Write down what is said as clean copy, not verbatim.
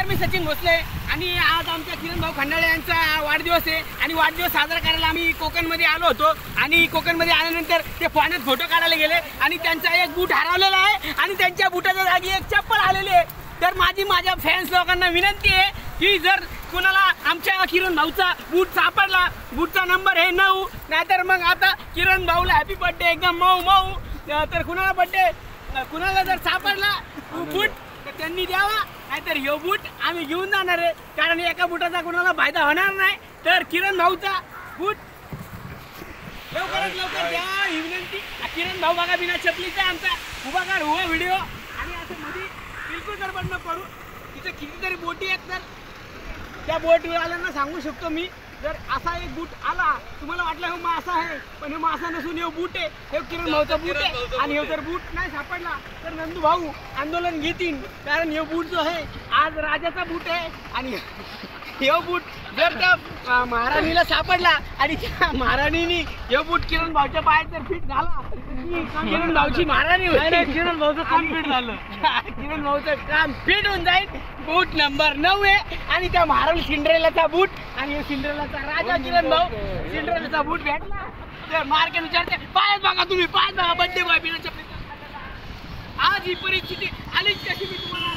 मी सचिन भोसले आणि आज आमच्या किरण भाऊ खंडाळे यांचा वाढदिवस आहे आणि वाढदिवस साजरा करायला आम्ही कोकणमध्ये आलो होतो आणि कोकणमध्ये आल्यानंतर ते पाण्यात फोटो काढायला गेले आणि त्यांचा एक बूट हरवलेला आहे आणि त्यांच्या बुटाच्या जागी एक चप्पल आलेली आहे। तर माझ्या फॅन्स लोकांना विनंती आहे की जर कुणाला आमच्या किरण भाऊचा बूट सापडला, बूटचा नंबर आहे 9, नाहीतर मग आता किरण भाऊला हॅपी बर्थडे एकदम मऊ मऊ। तर कुणाला जर सापडला बूट तर त्यांनी द्यावा, नाहीतर ह्यो बूट आम्ही घेऊन जाणार आहे, कारण एका बुटाचा कुणाला फायदा होणार नाही। तर किरण भाऊचा बूट लवकरात लवकर द्या ही विनंती। किरण भाऊ बघा बिना चपलीचा आमचा उभा व्हिडिओ आणि असं मध्ये बिलकुल गडबड न करू। तिथे कितीतरी बोटी आहेत, तर त्या बोटवाल्यांना सांगू शकतो मी, जर असा एक बूट आला तुम्हाला वाटलं हे मासा आहे, पण हे मासा नसून हे बूट आहे, हे किरण भाऊचा बूट आहे। आणि हे जर बूट नाही सापडला तर नंदू भाऊ आंदोलन घेतील, कारण हे बूट जो आहे आज राजाचा बूट आहे आणि हे बूट जर त्या महाराणीला सापडला आणि त्या महाराणीने हे बूट किरण भाऊच्या पायात जर फिट झाला, किरण भाऊची महाराणी होईल, किरण भाऊचं काम फिट झालं, किरण भाऊचं काम फिट होऊन जाईल। बूट नंबर 9 आहे आणि त्या महाराणी सिंड्रेलाचा बूट आणि सिंड्रेलाचा राजा किरण भाऊ, सिंड्रेलाचा बूट भेटला तर मार्केट विचारते पायात बघा, तुम्ही पायात बघा, बड्डे बॉय बिना चपलीचा। आज ही परिस्थिती आलीच कशी मी तुम्हाला